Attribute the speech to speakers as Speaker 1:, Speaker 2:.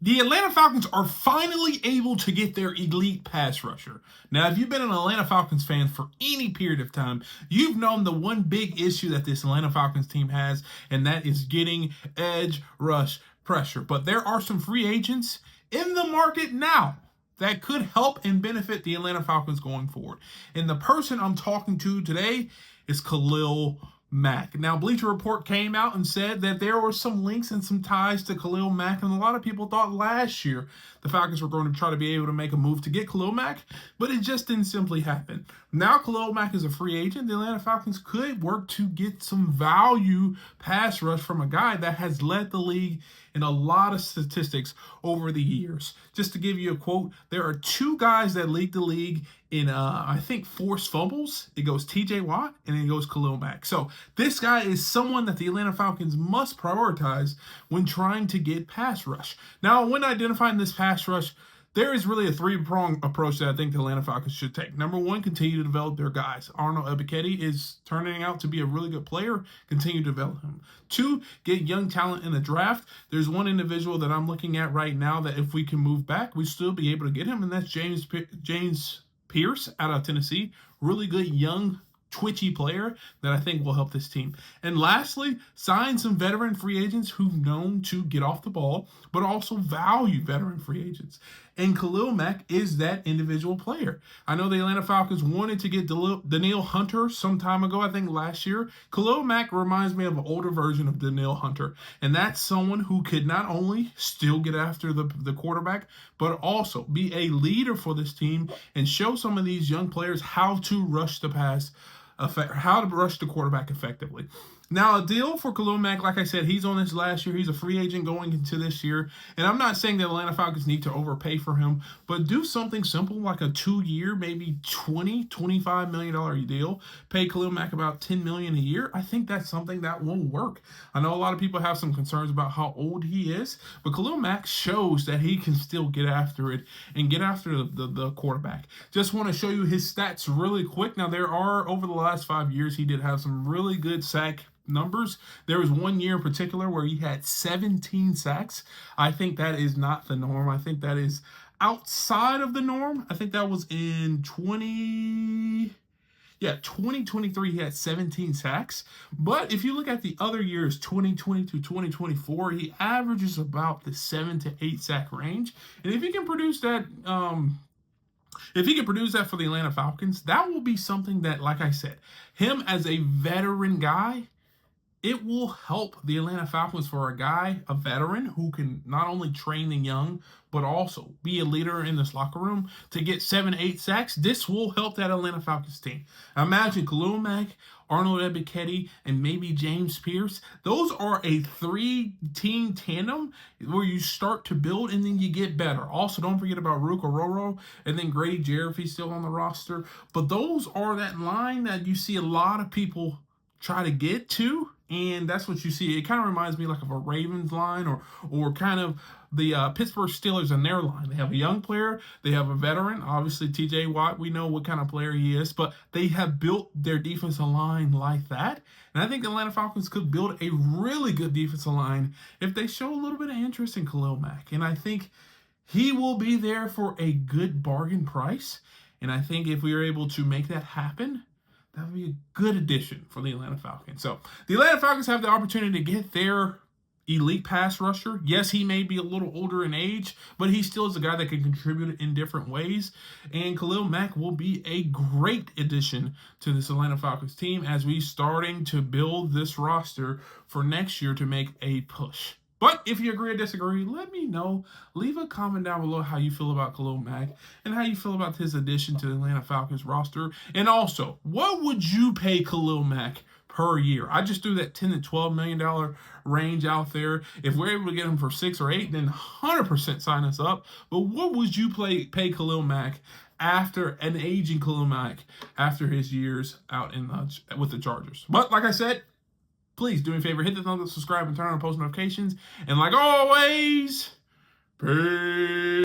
Speaker 1: The Atlanta Falcons are finally able to get their elite pass rusher. Now, if you've been an Atlanta Falcons fan for any period of time, you've known the one big issue that this Atlanta Falcons team has, and that is getting edge rush pressure. But there are some free agents in the market now that could help and benefit the Atlanta Falcons going forward. And the person I'm talking to today is Khalil Mack. Now, Bleacher Report came out and said that there were some links and some ties to Khalil Mack, and a lot of people thought last year the Falcons were going to try to be able to make a move to get Khalil Mack, but it just didn't simply happen. Now Khalil Mack is a free agent. The Atlanta Falcons could work to get some value pass rush from a guy that has led the league in a lot of statistics over the years. Just to give you a quote, there are two guys that lead the league in, I think, forced fumbles. It goes TJ Watt and it goes Khalil Mack. So this guy is someone that the Atlanta Falcons must prioritize when trying to get pass rush. Now, when identifying this pass rush, there is really a three-pronged approach that I think the Atlanta Falcons should take. Number one, continue to develop their guys. Arnold Ebiketie is turning out to be a really good player. Continue to develop him. Two, get young talent in the draft. There's one individual that I'm looking at right now that if we can move back, we still be able to get him, and that's James Pierce out of Tennessee. Really good young twitchy player that I think will help this team. And lastly, sign some veteran free agents who've known to get off the ball, but also value veteran free agents. And Khalil Mack is that individual player. I know the Atlanta Falcons wanted to get Danielle Hunter some time ago, I think last year. Khalil Mack reminds me of an older version of Danielle Hunter. And that's someone who could not only still get after the quarterback, but also be a leader for this team and show some of these young players how to rush the pass, how to rush the quarterback effectively. Now, a deal for Khalil Mack, like I said, he's on his last year. He's a free agent going into this year. And I'm not saying the Atlanta Falcons need to overpay for him, but do something simple like a 2-year, maybe $25 million deal. Pay Khalil Mack about $10 million a year. I think that's something that will work. I know a lot of people have some concerns about how old he is, but Khalil Mack shows that he can still get after it and get after the quarterback. Just want to show you his stats really quick. Now, there are, over the last 5 years, he did have some really good sack numbers. There was 1 year in particular where he had 17 sacks. I think that is not the norm. I think that is outside of the norm. I think that was in 2023, he had 17 sacks. But if you look at the other years, 2020 to 2024, he averages about the 7 to 8 sack range. And if he can produce that, for the Atlanta Falcons, that will be something that, like I said, him as a veteran guy, it will help the Atlanta Falcons for a veteran who can not only train the young, but also be a leader in this locker room to get 7, 8 sacks. This will help that Atlanta Falcons team. Imagine Khalil Mack, Arnold Ebiketie, and maybe James Pierce. Those are a 3-team tandem where you start to build and then you get better. Also, don't forget about Rook Ororo and then Grady Jarrett if he's still on the roster. But those are that line that you see a lot of people try to get to. And that's what you see. It kind of reminds me like of a Ravens line or kind of the Pittsburgh Steelers and their line. They have a young player. They have a veteran. Obviously, TJ Watt, we know what kind of player he is. But they have built their defensive line like that. And I think the Atlanta Falcons could build a really good defensive line if they show a little bit of interest in Khalil Mack. And I think he will be there for a good bargain price. And I think if we are able to make that happen, that would be a good addition for the Atlanta Falcons. So the Atlanta Falcons have the opportunity to get their elite pass rusher. Yes, he may be a little older in age, but he still is a guy that can contribute in different ways. And Khalil Mack will be a great addition to this Atlanta Falcons team as we starting to build this roster for next year to make a push. But if you agree or disagree, let me know. Leave a comment down below how you feel about Khalil Mack and how you feel about his addition to the Atlanta Falcons roster. And also, what would you pay Khalil Mack per year? I just threw that $10 to $12 million range out there. If we're able to get him for 6 or 8, then 100% sign us up. But what would you pay Khalil Mack after an aging Khalil Mack after his years out with the Chargers? But like I said, please do me a favor, hit the thumbs up, subscribe, and turn on post notifications. And like always, peace.